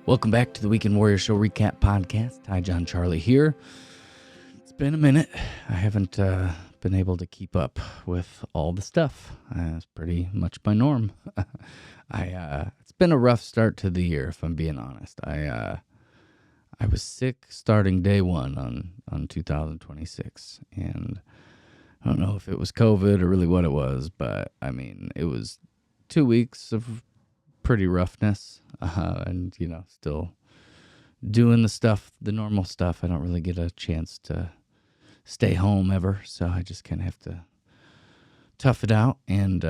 Welcome back to the Weekend Warrior Show Recap Podcast. TyJon Charlie here. It's been a minute. I haven't been able to keep up with all the stuff. It's pretty much my norm. It's been a rough start to the year, if I'm being honest. I was sick starting day one on 2026, and I don't know if it was COVID or really what it was, but I mean, it was 2 weeks of pretty roughness, and still doing the normal stuff. I don't really get a chance to stay home ever, so I just kind of have to tough it out. And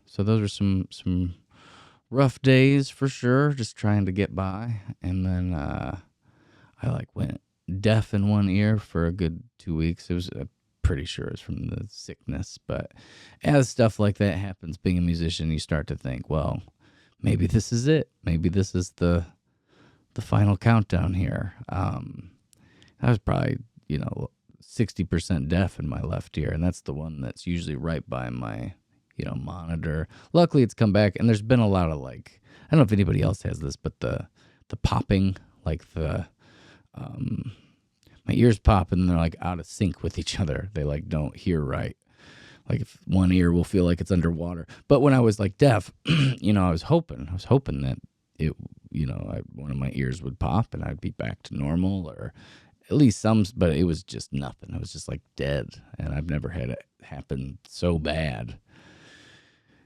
so those are some rough days for sure, just trying to get by. And then I went deaf in one ear for a good 2 weeks. It was pretty sure it's from the sickness, but as stuff like that happens, being a musician, you start to think, well, maybe this is it. Maybe this is the final countdown here. I was probably 60% deaf in my left ear, and that's the one that's usually right by my monitor. Luckily, it's come back, and there's been a lot of I don't know if anybody else has this, but the popping, my ears pop and they're out of sync with each other. They don't hear right. If one ear will feel like it's underwater. But when I was deaf, I was hoping that it, one of my ears would pop and I'd be back to normal, or at least some, but it was just nothing. It was just dead. And I've never had it happen so bad.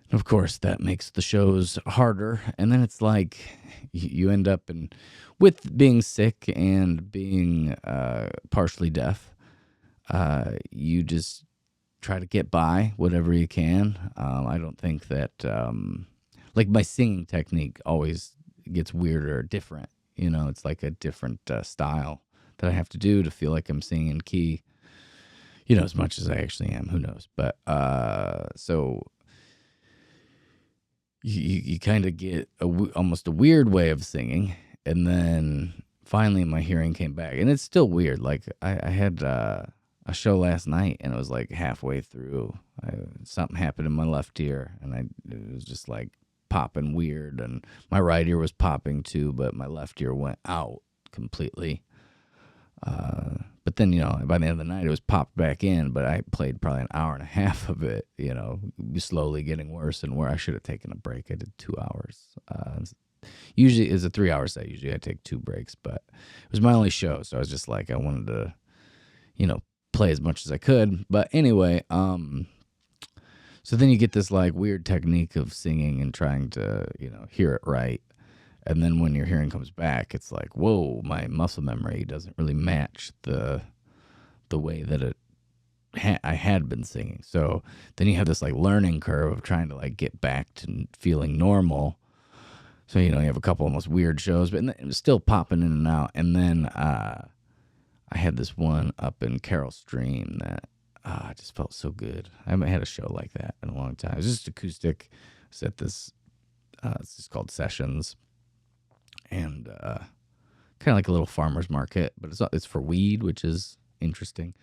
And of course, that makes the shows harder. And then it's you end up with being sick and being partially deaf, you just try to get by whatever you can. I don't think that, my singing technique always gets weirder or different. It's a different style that I have to do to feel like I'm singing in key, as much as I actually am. Who knows? But so you kind of get almost a weird way of singing. And then finally my hearing came back. And it's still weird. I had a show last night, and it was halfway through, something happened in my left ear, and it was just popping weird, and my right ear was popping too, but my left ear went out completely. But then by the end of the night it was popped back in, but I played probably an hour and a half of it, slowly getting worse, and where I should have taken a break, I did 2 hours. Usually it's a 3-hour set. Usually I take 2 breaks, but it was my only show, so I was just I wanted to play as much as I could. But anyway, so then you get this weird technique of singing and trying to hear it right, and then when your hearing comes back, it's whoa, my muscle memory doesn't really match the way that I had been singing. So then you have this learning curve of trying to get back to feeling normal. So you have a couple almost weird shows, but it was still popping in and out. And then I had this one up in Carroll Stream that just felt so good. I haven't had a show like that in a long time. It was just acoustic. It's at this, it's just called Sessions, and kind of a little farmer's market, but it's for weed, which is interesting.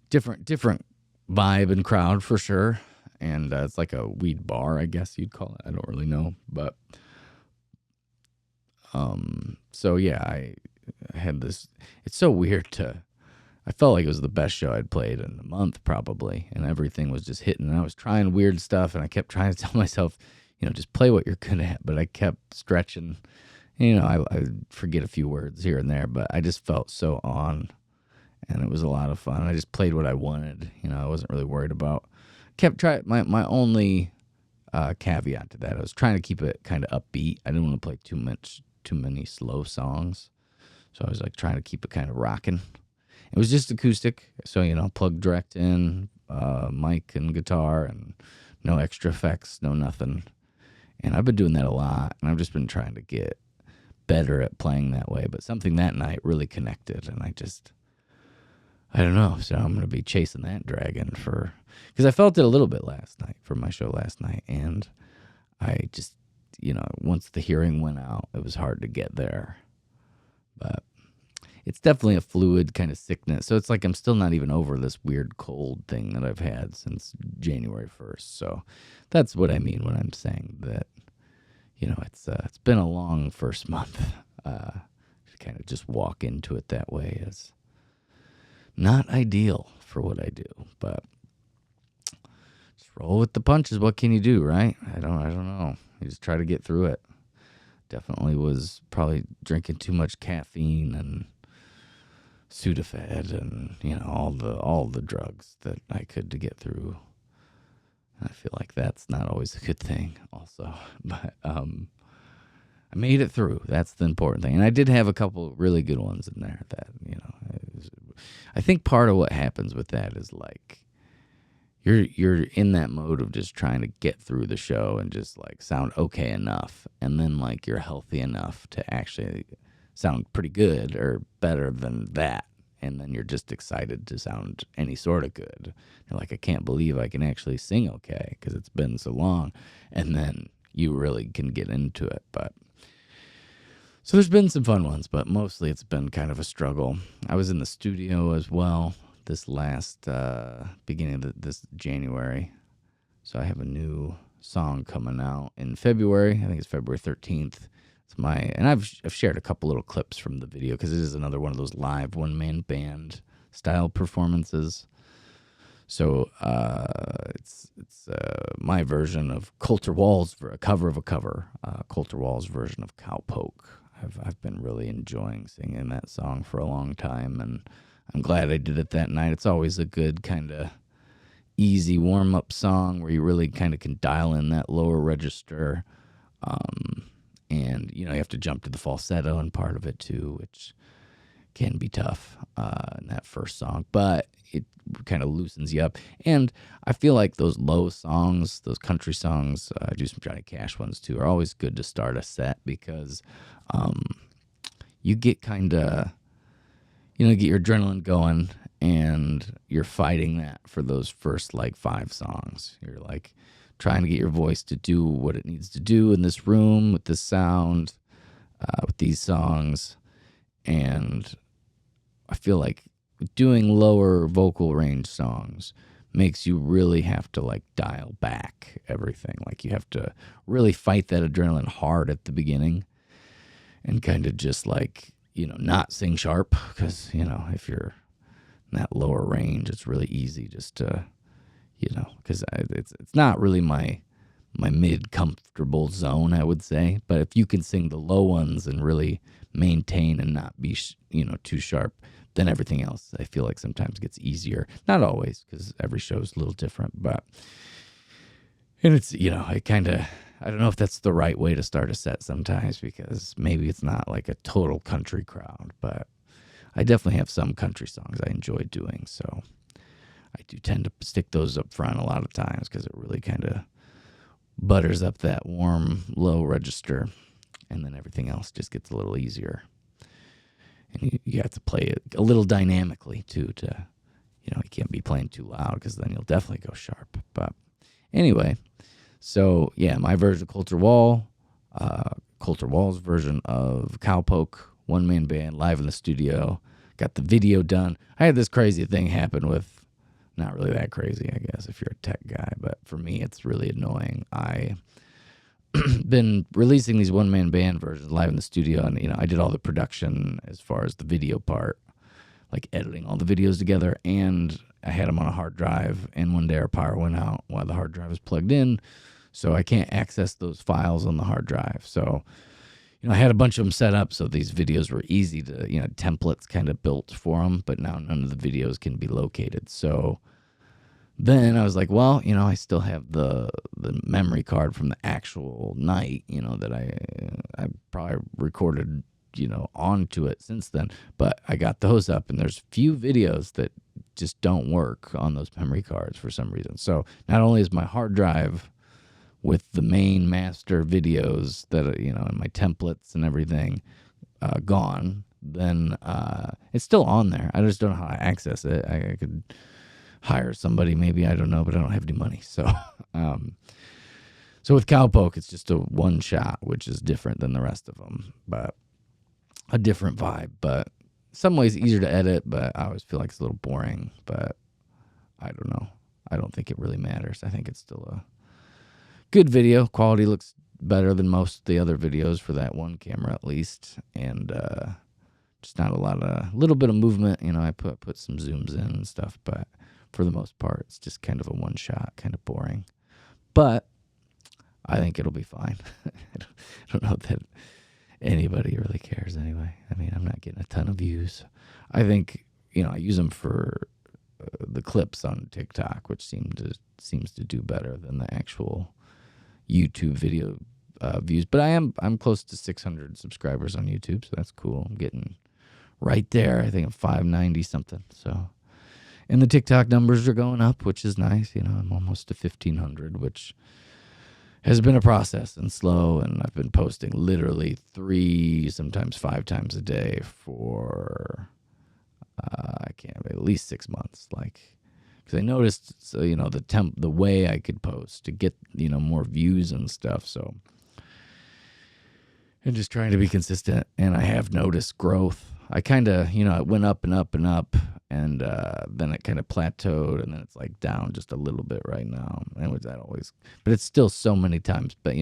Different vibe and crowd for sure, and it's a weed bar, I guess you'd call it. I don't really know, but so yeah, I had this. It's so weird I felt like it was the best show I'd played in a month probably, and everything was just hitting, and I was trying weird stuff, and I kept trying to tell myself, just play what you're good at, but I kept stretching. I forget a few words here and there, but I just felt so on, and it was a lot of fun. I just played what I wanted. I wasn't really worried about. Kept trying. My only caveat to that, I was trying to keep it kind of upbeat. I didn't want to play too many slow songs, so I was trying to keep it kind of rocking. It was just acoustic, so plugged direct in, mic and guitar, and no extra effects, no nothing. And I've been doing that a lot, and I've just been trying to get better at playing that way. But something that night really connected, and I don't know. So I'm gonna be chasing that dragon because I felt it a little bit last night for my show last night, and I just once the hearing went out, it was hard to get there. But it's definitely a fluid kind of sickness. So it's I'm still not even over this weird cold thing that I've had since January 1st. So that's what I mean when I'm saying that, it's been a long first month. To kind of just walk into it that way is not ideal for what I do, but just roll with the punches. What can you do, right? I don't know. You just try to get through it. Definitely was probably drinking too much caffeine and Sudafed and all the drugs that I could to get through. I feel like that's not always a good thing also, but I made it through. That's the important thing. And I did have a couple really good ones in there that, I think part of what happens with that is like you're in that mode of just trying to get through the show and just like sound okay enough. And then like you're healthy enough to actually sound pretty good or better than that. And then you're just excited to sound any sort of good. You're like, I can't believe I can actually sing okay because it's been so long. And then you really can get into it. But so there's been some fun ones, but mostly it's been kind of a struggle. I was in the studio as well this last beginning of this January. So I have a new song coming out in February. I think it's February 13th. And I've shared a couple little clips from the video because it is another one of those live one-man band style performances. So it's my version of Colter Wall's a cover of a cover. Colter Wall's version of Cowpoke. I've been really enjoying singing that song for a long time, and I'm glad I did it that night. It's always a good kind of easy warm-up song where you really kind of can dial in that lower register. And, you have to jump to the falsetto and part of it too, which can be tough in that first song. But it kind of loosens you up. And I feel like those low songs, those country songs, I do some Johnny Cash ones too, are always good to start a set because you get kind of, get your adrenaline going and you're fighting that for those first like 5 songs. You're like trying to get your voice to do what it needs to do in this room with this sound, with these songs. And I feel like doing lower vocal range songs makes you really have to like dial back everything. Like you have to really fight that adrenaline hard at the beginning and kind of just like, not sing sharp because, if you're in that lower range, it's really easy just to, because it's not really my mid comfortable zone, I would say. But if you can sing the low ones and really maintain and not be, too sharp, then everything else I feel like sometimes gets easier. Not always, because every show is a little different. And it's, it kind of, I don't know if that's the right way to start a set sometimes because maybe it's not like a total country crowd. But I definitely have some country songs I enjoy doing, so I do tend to stick those up front a lot of times because it really kind of butters up that warm, low register, and then everything else just gets a little easier. And you have to play it a little dynamically, too, you can't be playing too loud because then you'll definitely go sharp. But anyway, so, yeah, my version of Colter Wall, Colter Wall's version of Cowpoke, one-man band, live in the studio, got the video done. I had this crazy thing happen with, not really that crazy, I guess, if you're a tech guy, but for me, it's really annoying. I been releasing these one-man band versions live in the studio, and, I did all the production as far as the video part, like editing all the videos together, and I had them on a hard drive, and one day our power went out while the hard drive was plugged in, so I can't access those files on the hard drive. So, I had a bunch of them set up so these videos were easy to, templates kind of built for them, but now none of the videos can be located. So then I was like, well, I still have the memory card from the actual night, that I probably recorded, onto it since then. But I got those up, and there's few videos that just don't work on those memory cards for some reason. So not only is my hard drive with the main master videos that, and my templates and everything gone, then it's still on there. I just don't know how to access it. I could hire somebody maybe, I don't know, but I don't have any money. So so with Cowpoke, it's just a one shot, which is different than the rest of them, but a different vibe. But some ways easier to edit, but I always feel like it's a little boring. But I don't know. I don't think it really matters. I think it's still a good video. Quality looks better than most of the other videos for that one camera at least, and just not a little bit of movement. I put some zooms in and stuff, but for the most part, it's just kind of a one shot, kind of boring. But I think it'll be fine. I don't know that anybody really cares anyway. I mean, I'm not getting a ton of views. I think, I use them for the clips on TikTok, which seems to do better than the actual YouTube video views. But I'm close to 600 subscribers on YouTube, so that's cool. I'm getting right there. I think I'm 590 something. So, and the TikTok numbers are going up, which is nice. I'm almost to 1,500, which has been a process and slow. And I've been posting literally 3, sometimes 5 times a day for at least 6 months. Because I noticed, so the way I could post to get more views and stuff. So, and just trying to be consistent. And I have noticed growth. I kind of, it went up and up and up, and then it kind of plateaued, and then it's down just a little bit right now. And with that always, but it's still so many times. But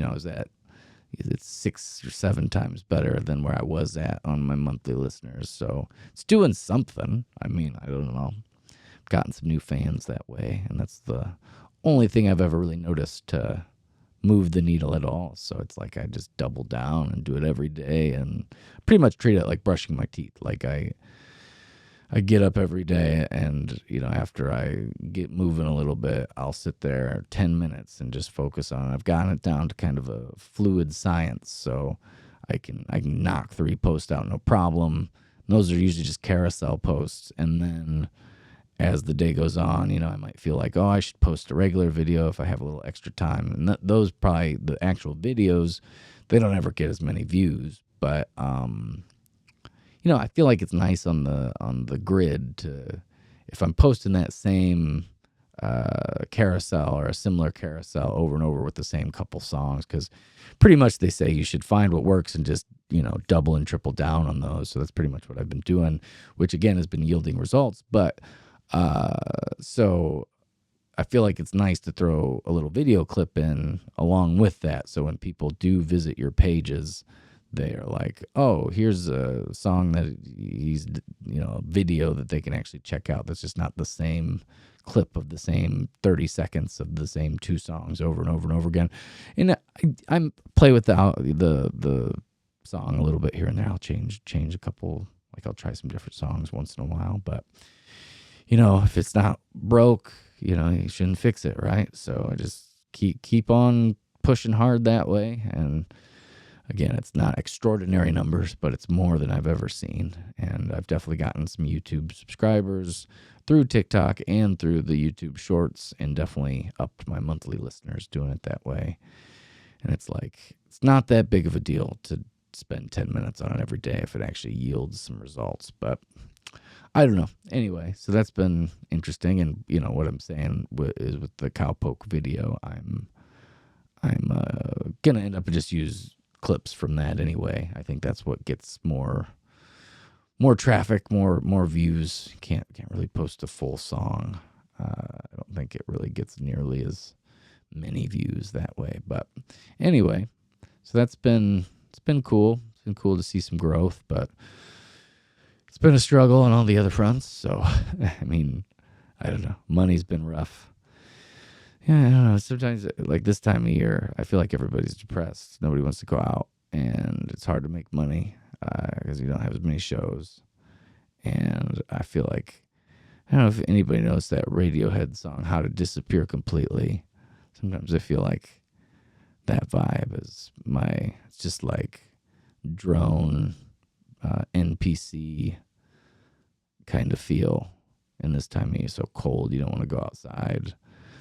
it's 6 or 7 times better than where I was at on my monthly listeners. So it's doing something. I mean, I don't know. I've gotten some new fans that way, and that's the only thing I've ever really noticed to move the needle at all. So it's I just double down and do it every day, and pretty much treat it like brushing my teeth. I get up every day, and after I get moving a little bit, I'll sit there 10 minutes and just focus on it. I've gotten it down to kind of a fluid science, so I can knock 3 posts out no problem. And those are usually just carousel posts, and then as the day goes on, I might feel I should post a regular video if I have a little extra time. And those probably, the actual videos, they don't ever get as many views. But, I feel it's nice on the grid to, if I'm posting that same carousel or a similar carousel over and over with the same couple songs, because pretty much they say you should find what works and just, double and triple down on those. So that's pretty much what I've been doing, which again has been yielding results. But so I feel it's nice to throw a little video clip in along with that. So when people do visit your pages, they are oh, here's a song that he's, a video that they can actually check out. That's just not the same clip of the same 30 seconds of the same 2 songs over and over and over again. And I play with the song a little bit here and there. I'll change a couple, I'll try some different songs once in a while, but if it's not broke, you shouldn't fix it, right? So I just keep on pushing hard that way. And again, it's not extraordinary numbers, but it's more than I've ever seen. And I've definitely gotten some YouTube subscribers through TikTok and through the YouTube Shorts, and definitely upped my monthly listeners doing it that way. And it's it's not that big of a deal to spend 10 minutes on it every day if it actually yields some results. But I don't know. Anyway, so that's been interesting. And what I'm saying is with the Cowpoke video, I'm gonna end up just use clips from that anyway. I think that's what gets more traffic, more views. Can't really post a full song. I don't think it really gets nearly as many views that way. But anyway, so it's been cool. It's been cool to see some growth, but it's been a struggle on all the other fronts. So, I mean, I don't know. Money's been rough. Yeah, I don't know. Sometimes, this time of year, I feel everybody's depressed. Nobody wants to go out, and it's hard to make money because you don't have as many shows. And I feel I don't know if anybody knows that Radiohead song, How to Disappear Completely. Sometimes I feel that vibe is it's just drone, NPC kind of feel in this time of year. So cold, you don't want to go outside.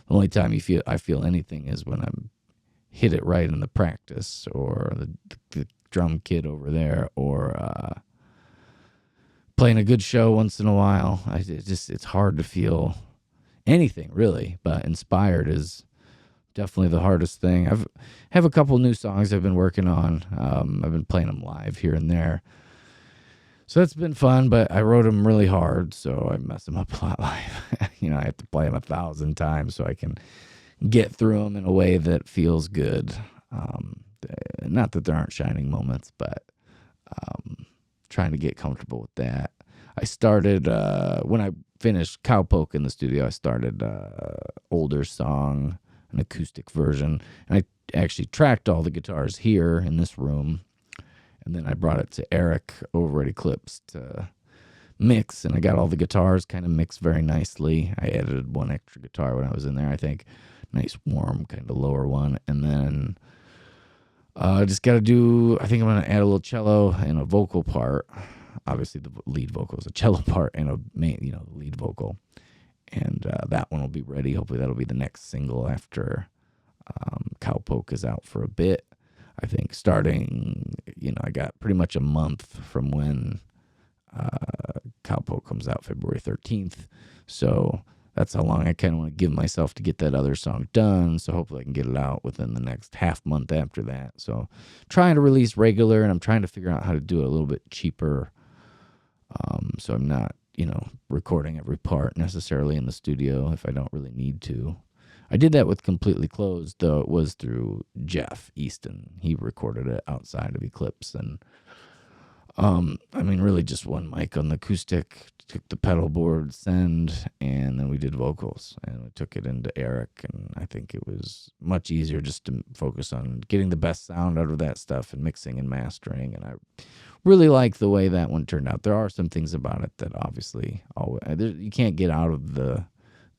The only time I feel anything is when I'm hit it right in the practice, or the drum kit over there, or playing a good show once in a while. It's hard to feel anything really, but inspired is definitely the hardest thing. Have a couple new songs I've been working on. I've been playing them live here and there. So that's been fun, but I wrote them really hard, so I mess them up a lot live. I have to play them 1,000 times so I can get through them in a way that feels good. Not that there aren't shining moments, but trying to get comfortable with that. I started, when I finished Cowpoke in the studio, I started older song, an acoustic version. And I actually tracked all the guitars here in this room. And then I brought it to Eric over at Eclipse to mix. And I got all the guitars kind of mixed very nicely. I added one extra guitar when I was in there, I think. Nice, warm, kind of lower one. And then I just got to do, I think I'm going to add a little cello and a vocal part. Obviously, the lead vocal is a cello part and a main, lead vocal. And that one will be ready. Hopefully, that'll be the next single after Cowpoke is out for a bit. I think starting, I got pretty much a month from when Cowpoke comes out, February 13th. So that's how long I kind of want to give myself to get that other song done. So hopefully I can get it out within the next half month after that. So trying to release regular, and I'm trying to figure out how to do it a little bit cheaper. So I'm not, recording every part necessarily in the studio if I don't really need to. I did that with Completely Closed, though it was through Jeff Easton. He recorded it outside of Eclipse. And, really just one mic on the acoustic, took the pedal board, send, and then we did vocals. And I took it into Eric, and I think it was much easier just to focus on getting the best sound out of that stuff and mixing and mastering. And I really like the way that one turned out. There are some things about it that obviously you can't get out of the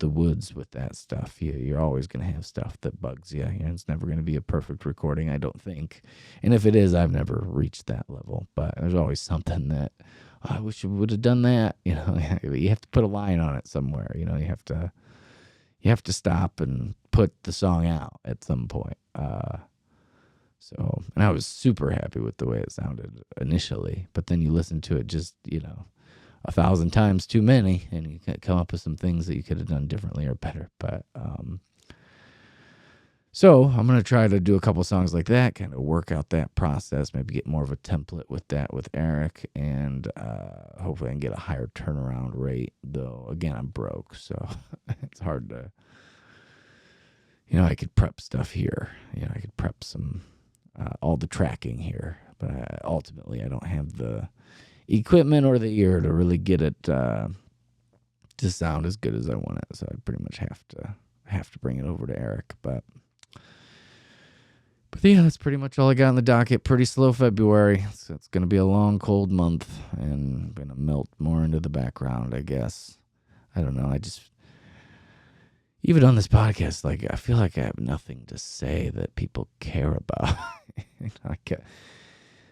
woods with that stuff. You're always going to have stuff that bugs you. It's never going to be a perfect recording, I don't think. And if it is, I've never reached that level. But there's always something that I wish we would have done that. You have to put a line on it somewhere. You have to stop and put the song out at some point. And I was super happy with the way it sounded initially, but then you listen to it just, 1,000 times too many, and you can come up with some things that you could have done differently or better. But so I'm going to try to do a couple songs like that, kind of work out that process, maybe get more of a template with that with Eric, and hopefully I can get a higher turnaround rate, though, again, I'm broke, so it's hard to, I could prep stuff here. I could prep some, all the tracking here, but ultimately I don't have the equipment or the ear to really get it to sound as good as I want it. So I pretty much have to bring it over to Eric. But yeah, that's pretty much all I got on the docket. Pretty slow February. So it's going to be a long, cold month, and I'm going to melt more into the background, I guess. I don't know. Even on this podcast, I feel like I have nothing to say that people care about.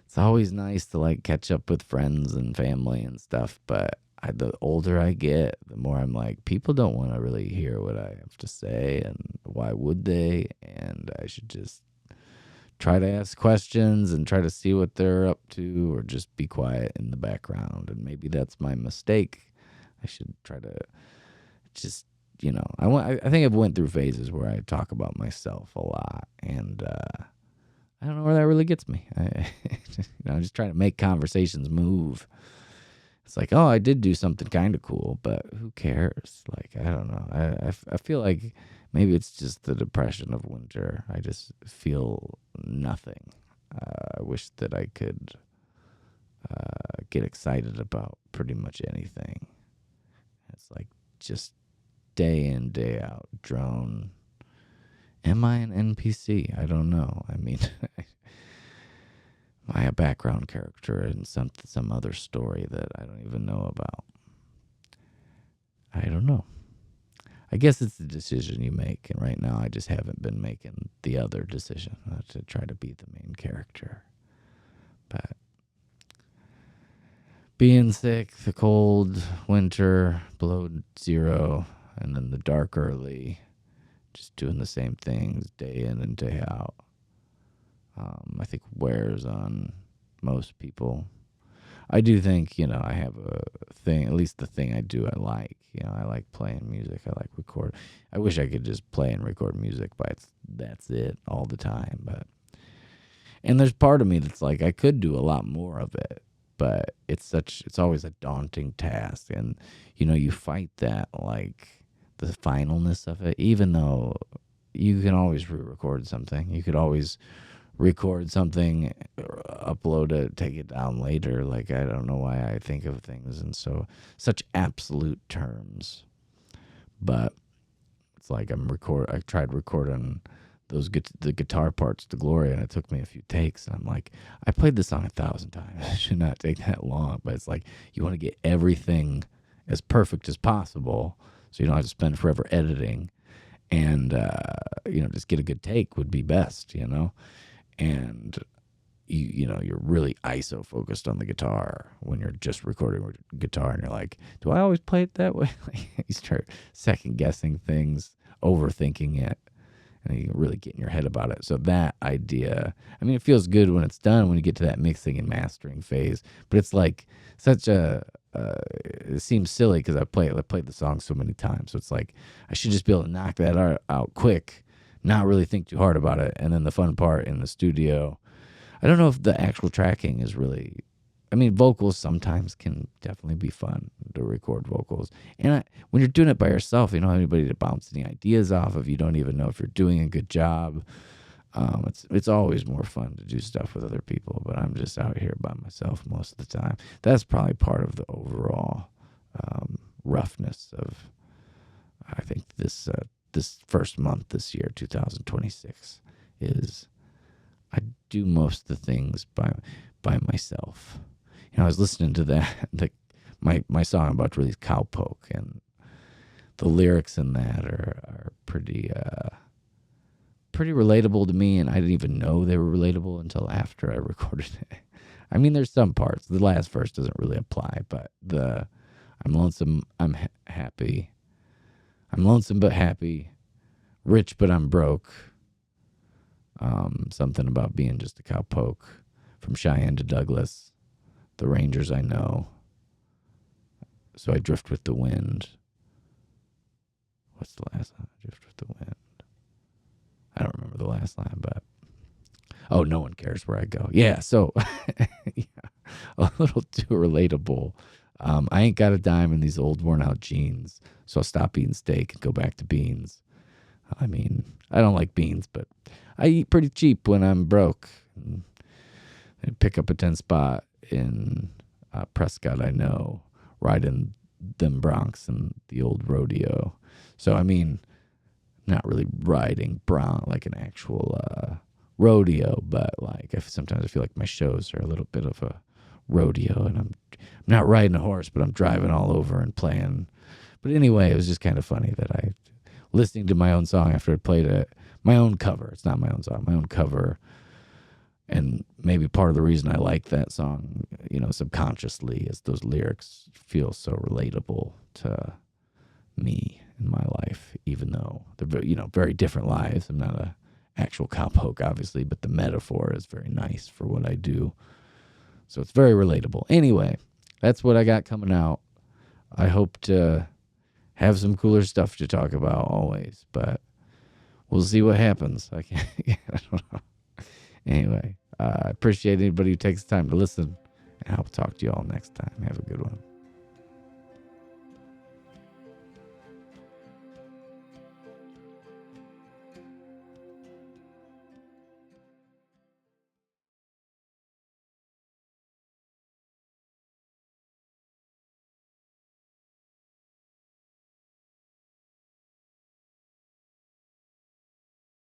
It's always nice to catch up with friends and family and stuff, but the older I get, the more I'm like, people don't want to really hear what I have to say, and why would they? And I should just try to ask questions and try to see what they're up to, or just be quiet in the background. And maybe that's my mistake. I should try to just, I think I've went through phases where I talk about myself a lot, and I don't know where that really gets me. I'm just trying to make conversations move. It's like, oh, I did do something kind of cool, but who cares? I don't know. I feel like maybe it's just the depression of winter. I just feel nothing. I wish that I could get excited about pretty much anything. It's just day in, day out, drone. Am I an NPC? I don't know. Am I a background character in some other story that I don't even know about? I don't know. I guess it's the decision you make, and right now I just haven't been making the other decision to try to be the main character. But being sick, the cold winter, below zero, and then the dark early, just doing the same things day in and day out. I think wears on most people. I do think, I have a thing, at least the thing I do I like. I like playing music. I like record. I wish I could just play and record music, but that's it all the time. And there's part of me that's like, I could do a lot more of it, but it's always a daunting task. And, you fight that, the finalness of it, even though you can always re-record something. You could always record something, upload it, take it down later. Like, I don't know why I think of things in such absolute terms. But it's like I tried recording the guitar parts to Gloria, and it took me a few takes. And I'm like, I played this song 1,000 times. It should not take that long. But it's like, you want to get everything as perfect as possible, so you don't have to spend forever editing. And just get a good take would be best. And you're really ISO focused on the guitar when you're just recording with guitar, and you're like, do I always play it that way? You start second guessing things, overthinking it, and you really get in your head about it. So that idea, I mean, it feels good when it's done, when you get to that mixing and mastering phase, but it's like such it seems silly because I played the song so many times. So it's like, I should just be able to knock that out quick, not really think too hard about it. And then the fun part in the studio, I don't know if the actual tracking is really, I mean, vocals sometimes can definitely be fun to record vocals. And when you're doing it by yourself, you don't have anybody to bounce any ideas off of. You don't even know if you're doing a good job. It's always more fun to do stuff with other people, but I'm just out here by myself most of the time. That's probably part of the overall roughness of, I think, this first month this year, 2026, is I do most of the things by myself. I was listening to that, my song I'm about to release, Cowpoke, and the lyrics in that are pretty relatable to me, and I didn't even know they were relatable until after I recorded it. I mean, there's some parts. The last verse doesn't really apply, but I'm lonesome, I'm happy. I'm lonesome but happy, rich but I'm broke. Something about being just a cowpoke, from Cheyenne to Douglas, the Rangers I know. So I drift with the wind. What's the last line? I drift with the wind. I don't remember the last line, but no one cares where I go. Yeah, so yeah, a little too relatable. I ain't got a dime in these old worn out jeans, so I'll stop eating steak and go back to beans. I mean, I don't like beans, but I eat pretty cheap when I'm broke. I pick up a 10 spot in Prescott, I know, riding them broncs and the old rodeo. So, I mean, not really riding bronc like an actual rodeo, but like sometimes I feel like my shows are a little bit of a rodeo, and I'm not riding a horse, but I'm driving all over and playing. But anyway, it was just kind of funny that I, listening to my own song after I played it, my own cover. It's not my own song, my own cover. And maybe part of the reason I like that song, subconsciously, is those lyrics feel so relatable to me in my life, even though they're, very different lives. I'm not a actual cowpoke, obviously, but the metaphor is very nice for what I do. So it's very relatable. Anyway, that's what I got coming out. I hope to have some cooler stuff to talk about always, but we'll see what happens. I don't know. Anyway, I appreciate anybody who takes the time to listen, and I'll talk to you all next time. Have a good one.